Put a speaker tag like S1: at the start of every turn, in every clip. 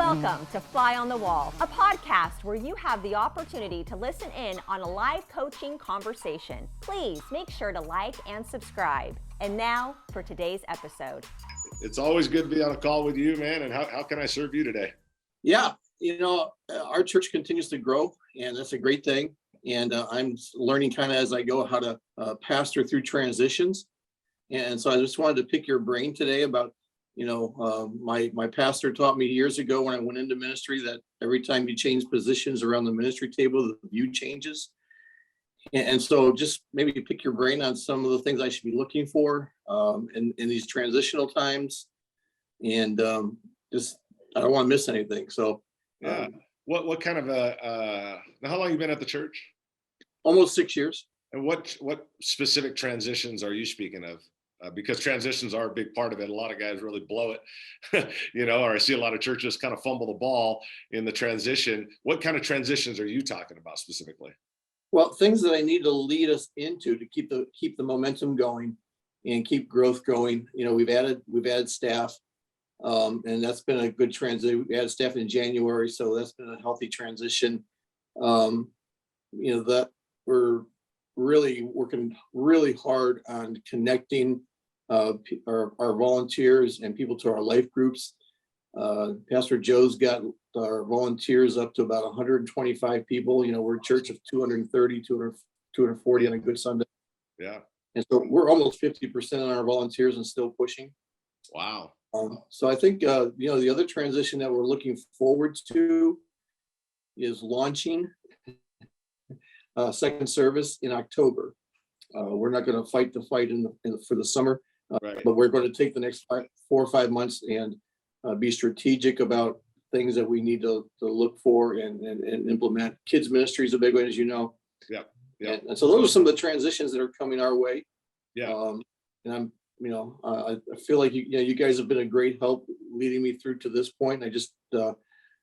S1: Welcome to Fly on the Wall, a podcast where you have the opportunity to listen in on a live coaching conversation. Please make sure to like and subscribe. And now for today's episode.
S2: It's always good to be on a call with you, man. And how can I serve you today?
S3: Yeah, our church continues to grow, and that's a great thing. And I'm learning kind of as I go how to pastor through transitions. And so I just wanted to pick your brain today about, my pastor taught me years ago when I went into ministry that every time you change positions around the ministry table, the view changes. And so just maybe pick your brain on some of the things I should be looking for in these transitional times. And just, I don't want to miss anything. So
S2: what kind of how long have you been at the church?
S3: Almost 6 years.
S2: And what specific transitions are you speaking of? Because transitions are a big part of it. A lot of guys really blow it, or I see a lot of churches kind of fumble the ball in the transition. What kind of transitions are you talking about specifically?
S3: Well, things that I need to lead us into to keep the momentum going and keep growth going. We've added staff, and that's been a good transition. We added staff in January, so that's been a healthy transition. That we're really working really hard on connecting our volunteers and people to our life groups. Pastor Joe's got our volunteers up to about 125 people. We're a church of 230, 240 on a good Sunday.
S2: Yeah.
S3: And so we're almost 50% on our volunteers and still pushing.
S2: Wow.
S3: So I think, the other transition that we're looking forward to is launching second service in October. We're not going to fight the fight for the summer,
S2: right.
S3: But we're going to take the next 4 or 5 months and be strategic about things that we need to look for and implement. Kids ministry is a big one, as you know.
S2: Yeah.
S3: And so those are some of the transitions that are coming our way.
S2: Yeah.
S3: And I'm, I feel like you guys have been a great help leading me through to this point. I just want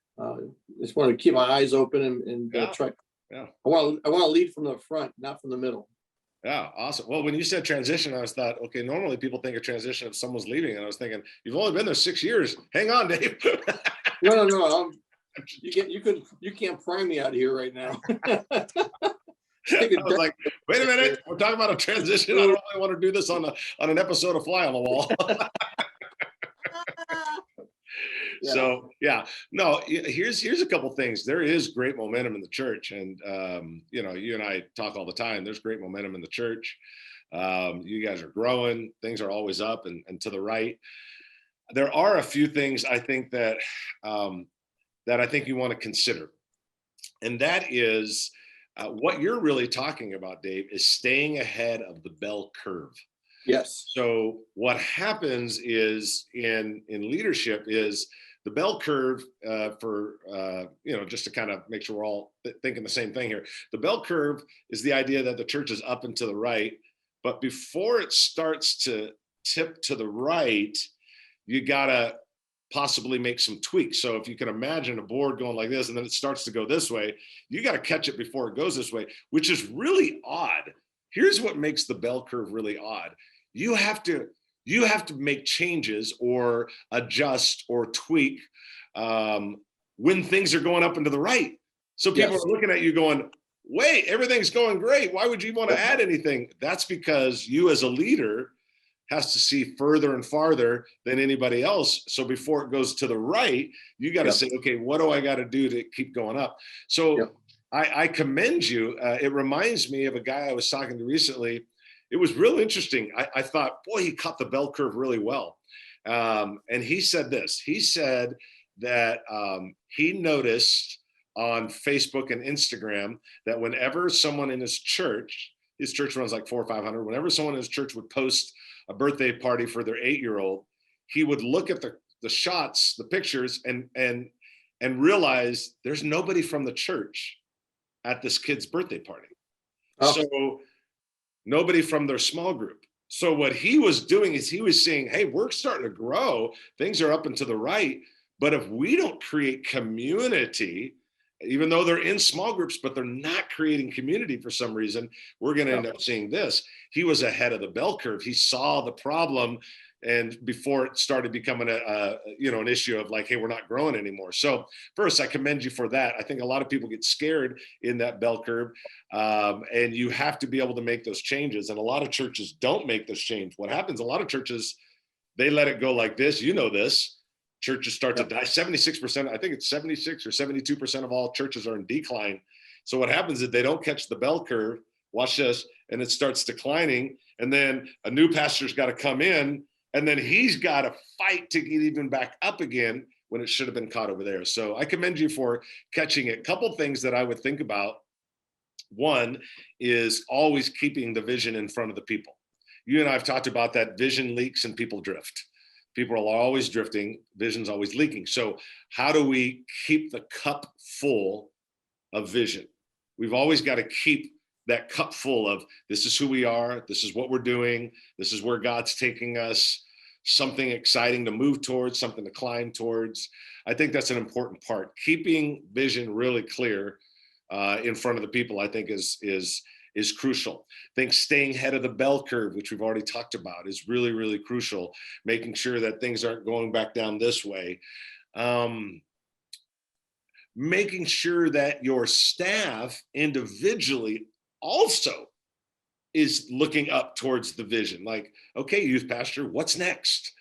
S3: to keep my eyes open and try.
S2: Yeah.
S3: I want to lead from the front, not from the middle.
S2: Yeah, awesome. Well, when you said transition, I was thought, okay, normally people think of transition if someone's leaving, and I was thinking, you've only been there 6 years. Hang on, Dave.
S3: No. You can't pry me out here right now.
S2: I was like, wait a minute, we're talking about a transition. I don't really want to do this on an episode of Fly on the Wall.
S3: Yeah.
S2: So no, here's a couple things. There is great momentum in the church, and you and I talk all the time. There's great momentum in the church. You guys are growing. Things are always up and to the right. There are a few things I think that I think you want to consider, and that is what you're really talking about, Dave, is staying ahead of the bell curve.
S3: Yes.
S2: So what happens is in leadership is the bell curve just to kind of make sure we're all thinking the same thing here. The bell curve is the idea that the church is up and to the right, but before it starts to tip to the right, you gotta possibly make some tweaks. So if you can imagine a board going like this and then it starts to go this way, you got to catch it before it goes this way, which is really odd. Here's what makes the bell curve really odd. You have to make changes or adjust or tweak when things are going up and to the right. So people are looking at you going, wait, everything's going great. Why would you want to add anything? That's because you as a leader has to see further and farther than anybody else. So before it goes to the right, you got to say, okay, what do I got to do to keep going up? So I commend you. It reminds me of a guy I was talking to recently. It was real interesting. I thought, boy, he caught the bell curve really well. And he said this. He said that he noticed on Facebook and Instagram that whenever someone in his church runs like 400 or 500, whenever someone in his church would post a birthday party for their 8-year-old, he would look at the shots, the pictures, and realize there's nobody from the church at this kid's birthday party. So nobody from their small group. So what he was doing is he was saying, hey, we're starting to grow. Things are up and to the right. But if we don't create community, even though they're in small groups, but they're not creating community for some reason, we're going to end up seeing this. He was ahead of the bell curve. He saw the problem and before it started becoming an issue of like, hey, we're not growing anymore. So first, I commend you for that. I think a lot of people get scared in that bell curve, and you have to be able to make those changes. And a lot of churches don't make this change. What happens, a lot of churches, they let it go like this. You know this. Churches start to die. 76%, I think it's 76 or 72% of all churches are in decline. So what happens is they don't catch the bell curve, watch this, and it starts declining. And then a new pastor's got to come in, and then he's got to fight to get even back up again when it should have been caught over there. So I commend you for catching it. Couple things that I would think about. One is always keeping the vision in front of the people. You and I have talked about that. Vision leaks and people drift. People are always drifting, vision's always leaking. So how do we keep the cup full of vision? We've always got to keep that cup full of, this is who we are, this is what we're doing, this is where God's taking us, something exciting to move towards, something to climb towards. I think that's an important part. Keeping vision really clear in front of the people, I think is crucial. I think staying ahead of the bell curve, which we've already talked about, is really, really crucial. Making sure that things aren't going back down this way. Making sure that your staff individually also is looking up towards the vision. Like, okay, youth pastor, what's next?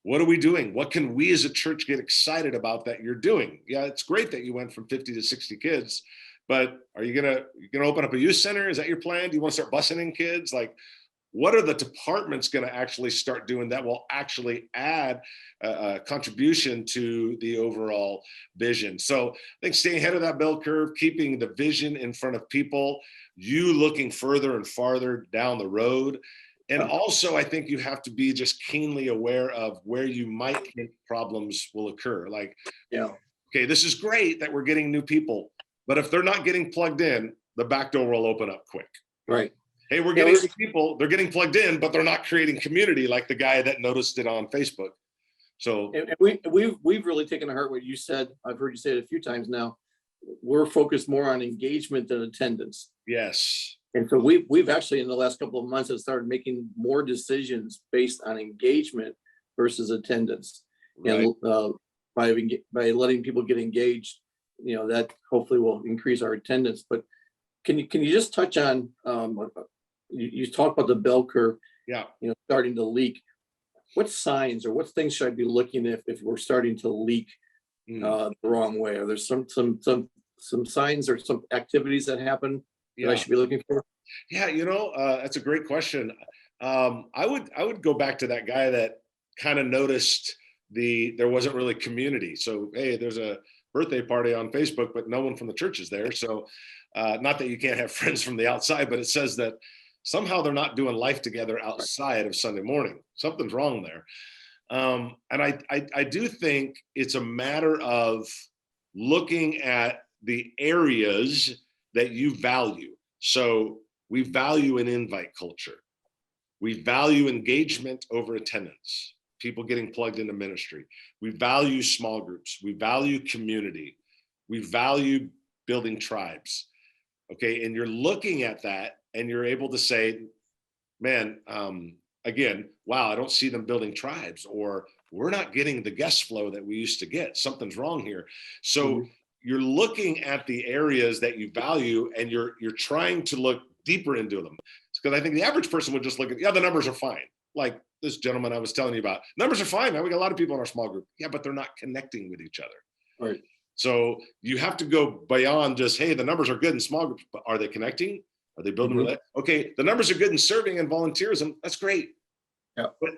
S2: What are we doing? What can we as a church get excited about that you're doing? Yeah, it's great that you went from 50 to 60 kids, but are you gonna open up a youth center? Is that your plan? Do you want to start busing in kids? Like, what are the departments going to actually start doing that will actually add a contribution to the overall vision? So I think staying ahead of that bell curve, keeping the vision in front of people, you looking further and farther down the road. And also, I think you have to be just keenly aware of where you might think problems will occur. Like, okay, this is great that we're getting new people, but if they're not getting plugged in, the back door will open up quick.
S3: Right.
S2: Hey, we're getting people, they're getting plugged in, but they're not creating community like the guy that noticed it on Facebook. So
S3: and we've really taken to heart what you said. I've heard you say it a few times now. We're focused more on engagement than attendance.
S2: Yes.
S3: And so we've actually in the last couple of months have started making more decisions based on engagement versus attendance.
S2: Right.
S3: And by letting people get engaged, that hopefully will increase our attendance. But can you just touch on you talk about the bell curve, starting to leak. What signs or what things should I be looking at if we're starting to leak the wrong way? Are there some signs or some activities that happen that I should be looking for?
S2: Yeah, that's a great question. I would go back to that guy that kind of noticed there wasn't really community. So, hey, there's a birthday party on Facebook, but no one from the church is there. So not that you can't have friends from the outside, but it says that somehow they're not doing life together outside of Sunday morning. Something's wrong there. And I do think it's a matter of looking at the areas that you value. So we value an invite culture. We value engagement over attendance, people getting plugged into ministry. We value small groups. We value community. We value building tribes. Okay, and you're looking at that and you're able to say, man, again, wow, I don't see them building tribes, or we're not getting the guest flow that we used to get. Something's wrong here. So you're looking at the areas that you value and you're trying to look deeper into them. Because I think the average person would just look at, the numbers are fine. Like this gentleman I was telling you about, numbers are fine, man. We got a lot of people in our small group. Yeah, but they're not connecting with each other.
S3: Right.
S2: So you have to go beyond just, hey, the numbers are good in small groups, but are they connecting? Are they building relationships? Okay, the numbers are good in serving and volunteerism. That's great.
S3: Yeah.
S2: But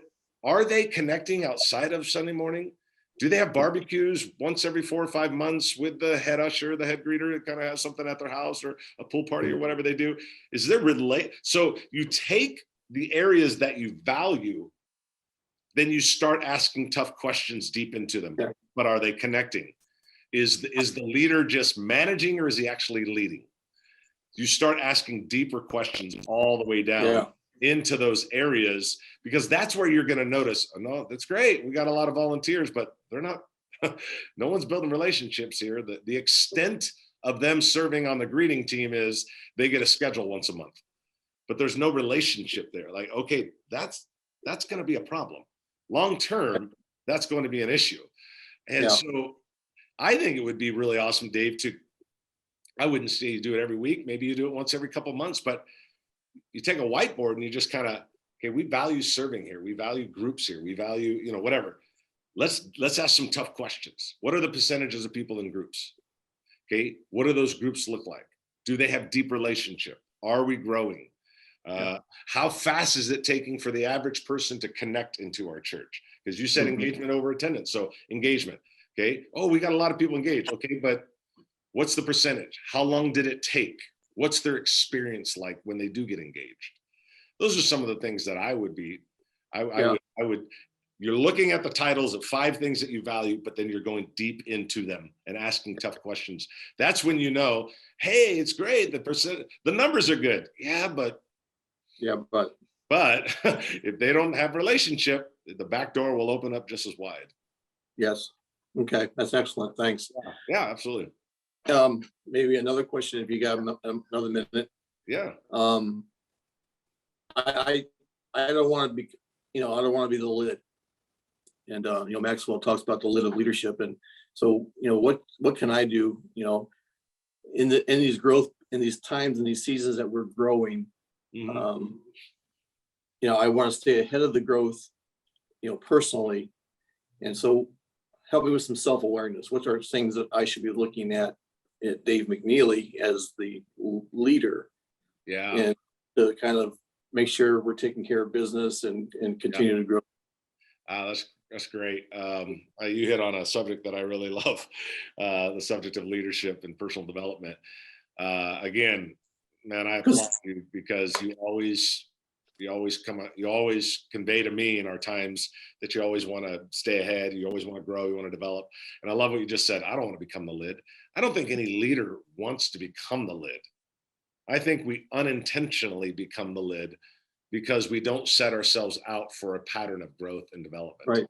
S2: are they connecting outside of Sunday morning? Do they have barbecues once every 4 or 5 months with the head usher, the head greeter, that kind of has something at their house, or a pool party or whatever they do? Is there So you take the areas that you value, then you start asking tough questions deep into them.
S3: Yeah.
S2: But are they connecting? Is the leader just managing, or is he actually leading? You start asking deeper questions all the way down into those areas, because that's where you're going to notice, oh, no, that's great. We got a lot of volunteers, but they're not, no one's building relationships here. The extent of them serving on the greeting team is they get a schedule once a month, but there's no relationship there. Like, okay, that's going to be a problem. long term, that's going to be an issue. And so I think it would be really awesome, Dave, I wouldn't say you do it every week. Maybe you do it once every couple of months, but you take a whiteboard and you just kind of, okay, we value serving here. We value groups here. We value, whatever. Let's ask some tough questions. What are the percentages of people in groups? Okay. What do those groups look like? Do they have deep relationship? Are we growing? How fast is it taking for the average person to connect into our church? Because you said engagement over attendance. So engagement. Okay. Oh, we got a lot of people engaged. Okay. But what's the percentage? How long did it take? What's their experience like when they do get engaged? Those are some of the things that I would, you're looking at the titles of 5 things that you value, but then you're going deep into them and asking tough questions. That's when you know, hey, it's great. The numbers are good. Yeah, but if they don't have relationship, the back door will open up just as wide.
S3: Yes. Okay. That's excellent. Thanks.
S2: Yeah, absolutely.
S3: Maybe another question if you got another minute.
S2: Yeah.
S3: I don't want to be, I don't want to be the lid. And Maxwell talks about the lid of leadership. And so, what can I do, in these growth, in these times, in these seasons that we're growing, I want to stay ahead of the growth, personally. And so help me with some self-awareness. What are things that I should be looking at Dave McNeely as the leader?
S2: Yeah.
S3: And to kind of make sure we're taking care of business and continue to grow.
S2: That's great. You hit on a subject that I really love, the subject of leadership and personal development. Again, man, I applaud you because you always convey to me in our times that you always want to stay ahead. You always want to grow. You want to develop. And I love what you just said. I don't want to become the lid. I don't think any leader wants to become the lid. I think we unintentionally become the lid because we don't set ourselves out for a pattern of growth and development.
S3: Right.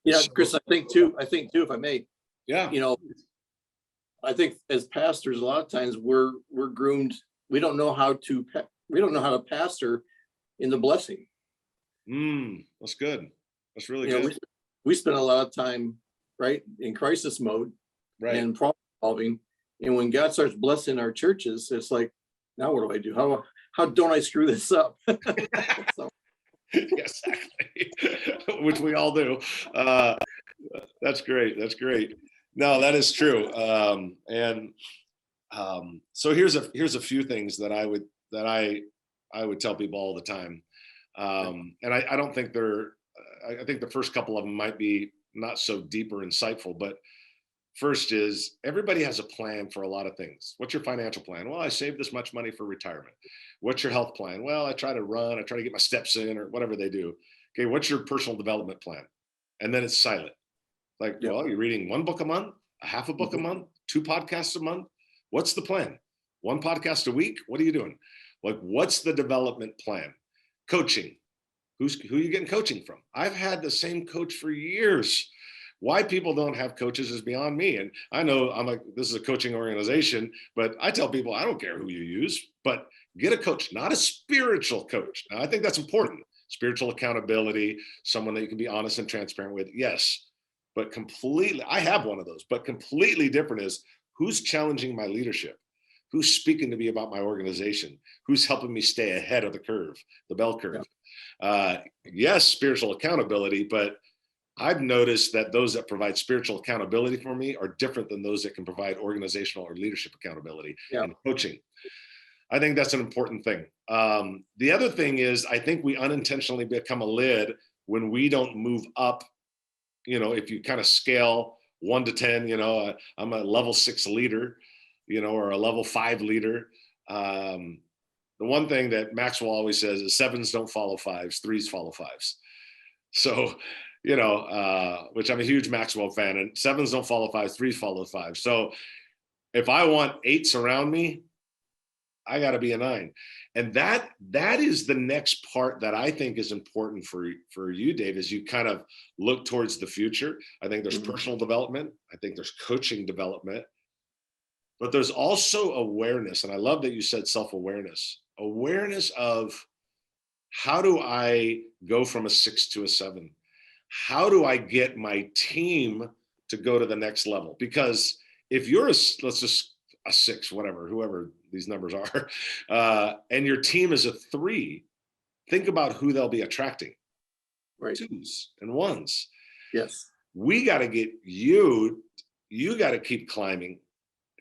S3: Yeah, Chris, I think too, if I may, I think as pastors, a lot of times we're groomed. We don't know how to pastor in the blessing.
S2: That's good. That's really good.
S3: We spend a lot of time, right, in crisis mode, right, and problem solving. And when God starts blessing our churches, it's like, now what do I do? How don't I screw this up? So.
S2: Exactly, which we all do. That's great. That's great. No, that is true. So here's a few things that I would tell people all the time. And I don't think I think the first couple of them might be not so deep or insightful, but first is everybody has a plan for a lot of things. What's your financial plan? Well, I saved this much money for retirement. What's your health plan? Well, I try to get my steps in or whatever they do. Okay. What's your personal development plan? And then it's silent. Like, well, you're reading 1 book a month, a half a book a month, 2 podcasts a month. What's the plan? 1 podcast a week? What are you doing? Like, what's the development plan? Coaching. Who are you getting coaching from? I've had the same coach for years. Why people don't have coaches is beyond me. And I know this is a coaching organization, but I tell people, I don't care who you use, but get a coach, not a spiritual coach. Now, I think that's important. Spiritual accountability, someone that you can be honest and transparent with. Yes, but completely, I have one of those, but completely different is who's challenging my leadership? Who's speaking to me about my organization? Who's helping me stay ahead of the curve, the bell curve? Yes, spiritual accountability, but I've noticed that those that provide spiritual accountability for me are different than those that can provide organizational or leadership accountability and coaching. I think that's an important thing. The other thing is I think we unintentionally become a lid when we don't move up. If you kind of scale 1 to 10, I'm a level 6 leader, or a level 5 leader. The one thing that Maxwell always says is 7s don't follow 5s, 3s follow 5s. So, which I'm a huge Maxwell fan, and 7s don't follow 5s, 3s follow 5s. So if I want 8s around me, I got to be a 9. And that is the next part that I think is important for you, Dave, as you kind of look towards the future. I think there's personal development. I think there's coaching development, but there's also awareness. And I love that you said self-awareness, awareness of how do I go from a 6 to a 7? how do I get my team to go to the next level? Because if you're let's just a 6, whatever, whoever these numbers are, and your team is a 3, think about who they'll be attracting.
S3: Right.
S2: 2s and 1s.
S3: Yes.
S2: We got to get you got to keep climbing.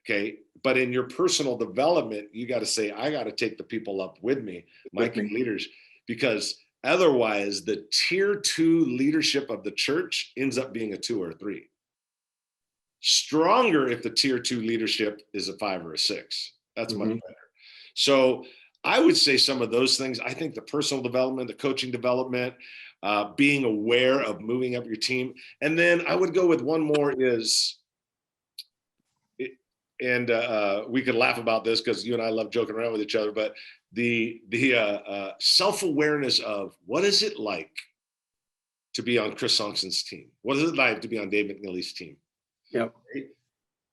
S2: Okay. But in your personal development, you got to say, I got to take the people up with me, my key leaders, because otherwise the tier 2 leadership of the church ends up being a 2 or a 3. Stronger if the tier 2 leadership is a 5 or a 6. That's much better. So I would say some of those things. I think the personal development, the coaching development, being aware of moving up your team. And then I would go with one more is, and we could laugh about this because you and I love joking around with each other, but the self-awareness of what is it like to be on Chris Songson's team? What is it like to be on Dave McNeely's team?
S3: Yep.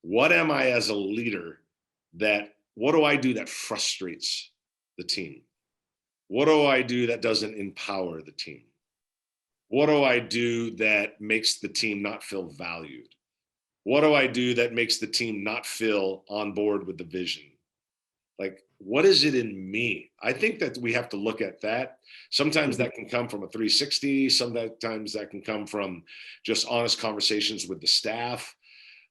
S2: What am I as a leader what do I do that frustrates the team? What do I do that doesn't empower the team? What do I do that makes the team not feel valued? What do I do that makes the team not feel on board with the vision? Like, what is it in me? I think that we have to look at that. Sometimes that can come from a 360. Sometimes that can come from just honest conversations with the staff.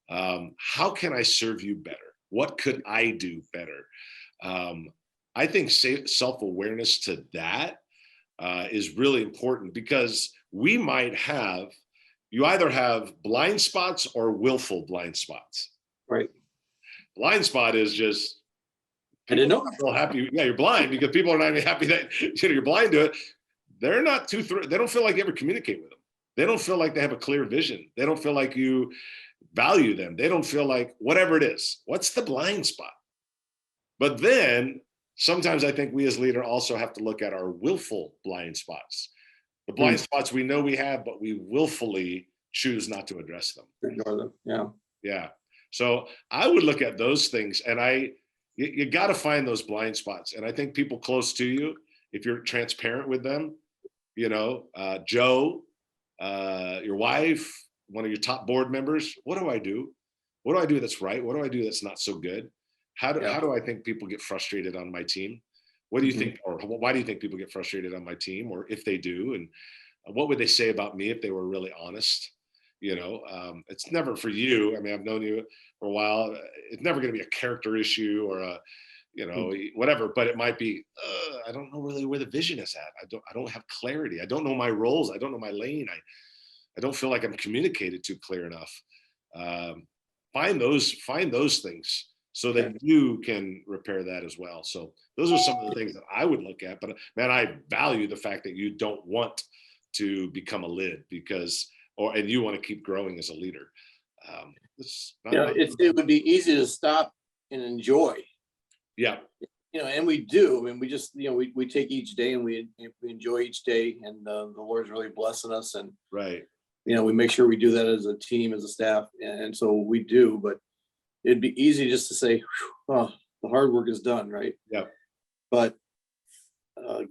S2: How can I serve you better? What could I do better? I think self-awareness to that is really important, because we might you either have blind spots or willful blind spots.
S3: Right.
S2: Blind spot is just,
S3: I didn't know.
S2: Feel happy. Yeah, you're blind because people are not even happy that you're blind to it. They're not they don't feel like you ever communicate with them. They don't feel like they have a clear vision. They don't feel like you value them. They don't feel like whatever it is. What's the blind spot? But then sometimes I think we as leaders also have to look at our willful blind spots. The blind spots we know we have, but we willfully choose not to address them.
S3: Ignore them. Yeah.
S2: Yeah. So I would look at those things, and you got to find those blind spots. And I think people close to you, if you're transparent with them, Joe, your wife, one of your top board members, what do I do? What do I do that's right? What do I do that's not so good? How do I think people get frustrated on my team? What do you think, or why do you think people get frustrated on my team, or if they do, and what would they say about me if they were really honest? It's never for you. I mean, I've known you for a while. It's never going to be a character issue or whatever, but it might be, I don't know really where the vision is at. I don't have clarity. I don't know my roles. I don't know my lane. I don't feel like I'm communicated to clear enough. Find those things so that you can repair that as well. So those are some of the things that I would look at. But man, I value the fact that you don't want to become a lid and you want to keep growing as a leader.
S3: It would be easy to stop and enjoy.
S2: Yeah.
S3: And we do. I mean, we just, we take each day and we enjoy each day, and the Lord's really blessing us. And
S2: right.
S3: We make sure we do that as a team, as a staff, and so we do. But it'd be easy just to say, "Oh, the hard work is done," right?
S2: Yeah.
S3: But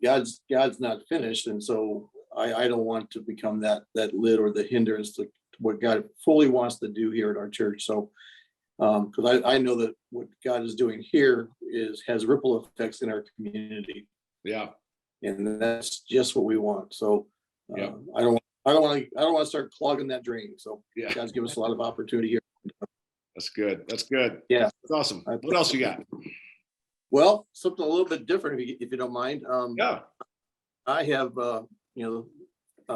S3: God's not finished, and so I don't want to become that lid or the hindrance to what God fully wants to do here at our church. So, because I know that what God is doing here has ripple effects in our community.
S2: Yeah.
S3: And that's just what we want. So, I don't want to start clogging that drain. So God's given us a lot of opportunity here.
S2: That's good.
S3: Yeah.
S2: That's awesome. What else you got?
S3: Well, something a little bit different, if you don't mind. I have,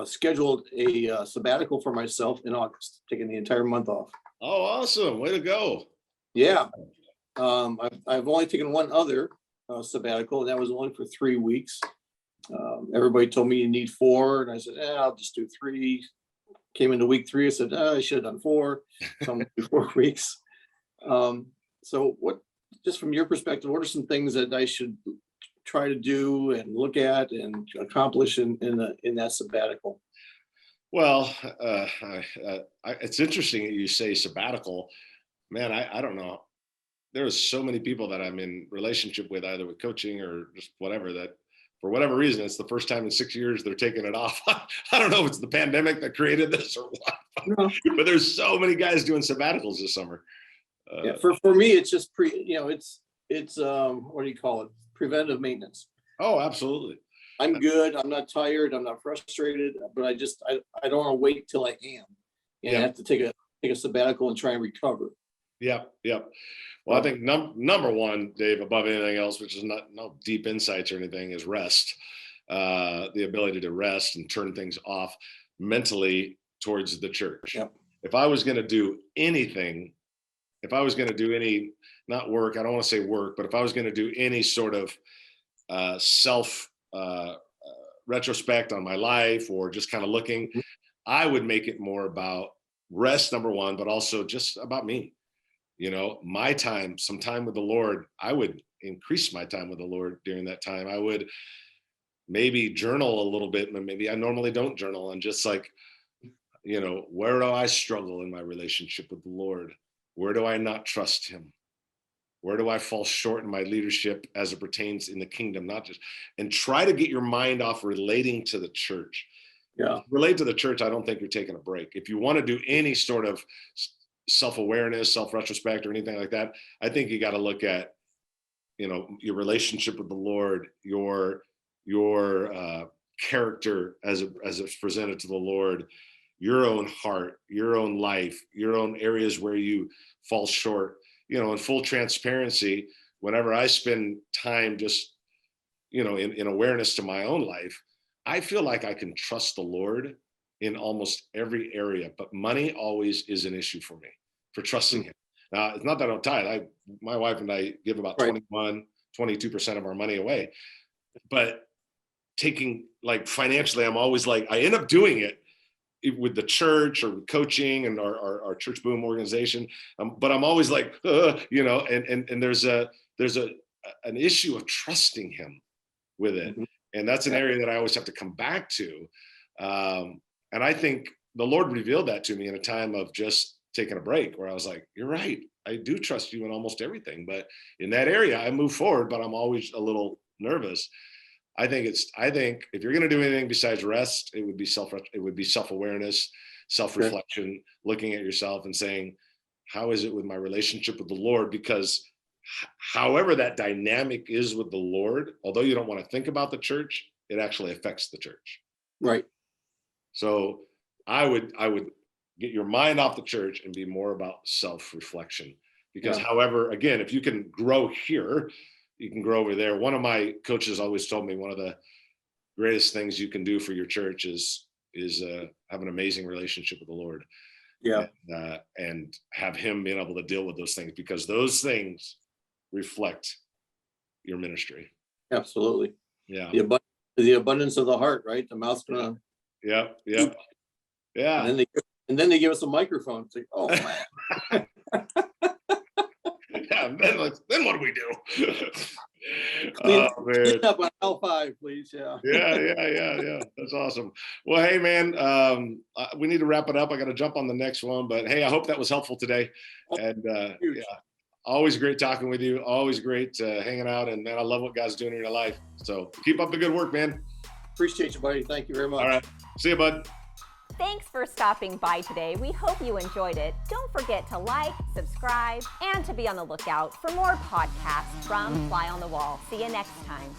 S3: scheduled a sabbatical for myself in August, taking the entire month off.
S2: Oh, awesome. Way to go.
S3: Yeah. I've only taken one other sabbatical, and that was only for 3 weeks. Everybody told me you need 4, and I said, I'll just do 3. Came into week 3, I said, I should have done 4. So I'm going to do 4 weeks. So just from your perspective, what are some things that I should try to do and look at and accomplish in that sabbatical?
S2: Well, it's interesting that you say sabbatical. Man, I don't know. There's so many people that I'm in relationship with, either with coaching or just whatever, that for whatever reason, it's the first time in 6 years they're taking it off. I don't know if it's the pandemic that created this or what,
S3: No.
S2: but there's so many guys doing sabbaticals this summer.
S3: Yeah, for me, it's just it's what do you call it? Preventive maintenance.
S2: Oh, absolutely.
S3: I'm good. I'm not tired. I'm not frustrated, but I don't want to wait till I am and have to take a sabbatical and try and recover.
S2: Yep. Well, I think number one, Dave, above anything else, which is no deep insights or anything, is rest. The ability to rest and turn things off mentally towards the church.
S3: Yep.
S2: If I was going to do anything, not work, I don't want to say work, but if I was going to do any sort of self retrospect on my life or just kind of looking, I would make it more about rest, number one, but also just about me. My time, some time with the Lord. I would increase my time with the Lord during that time. I would maybe journal a little bit, and maybe I normally don't journal, and just like, where do I struggle in my relationship with the Lord? Where do I not trust him? Where do I fall short in my leadership as it pertains in the kingdom? And try to get your mind off relating to the church.
S3: Yeah.
S2: Relate to the church. I don't think you're taking a break. If you want to do any sort of self-awareness, self-retrospect, or anything like that, I think you got to look at, your relationship with the Lord, your character as it's presented to the Lord, your own heart, your own life, your own areas where you fall short. In full transparency, whenever I spend time just, in awareness to my own life, I feel like I can trust the Lord in almost every area, but money always is an issue for me for trusting him. Now, it's not that I don't tithe. My wife and I give about 22% of our money away, but taking financially, I'm always I end up doing it with the church or with coaching and our church boom organization. But I'm always and there's an issue of trusting him with it. Mm-hmm. And that's an area that I always have to come back to. And I think the Lord revealed that to me in a time of just taking a break where I was like, you're right. I do trust you in almost everything, but in that area I move forward, but I'm always a little nervous. I think if you're going to do anything besides rest, it would be self-awareness, self-reflection, looking at yourself and saying, how is it with my relationship with the Lord? Because however that dynamic is with the Lord, although you don't want to think about the church, it actually affects the church.
S3: Right.
S2: So I would get your mind off the church and be more about self-reflection. Because however, again, if you can grow here, you can grow over there. One of my coaches always told me one of the greatest things you can do for your church is have an amazing relationship with the Lord.
S3: Yeah.
S2: And have him being able to deal with those things, because those things reflect your ministry.
S3: Absolutely.
S2: Yeah.
S3: The abundance of the heart, right? The mouth's gonna.
S2: Yep. Yeah.
S3: And then they give us a microphone. It's like, oh man.
S2: Yeah, then what do we do?
S3: Clean up on L5, please. Yeah.
S2: Yeah. That's awesome. Well, hey, man, we need to wrap it up. I got to jump on the next one, but hey, I hope that was helpful today. And always great talking with you. Always great hanging out. And man, I love what God's doing in your life. So keep up the good work, man.
S3: Appreciate you, buddy. Thank you very much.
S2: All right. See you, bud.
S1: Thanks for stopping by today. We hope you enjoyed it. Don't forget to like, subscribe, and to be on the lookout for more podcasts from Fly on the Wall. See you next time.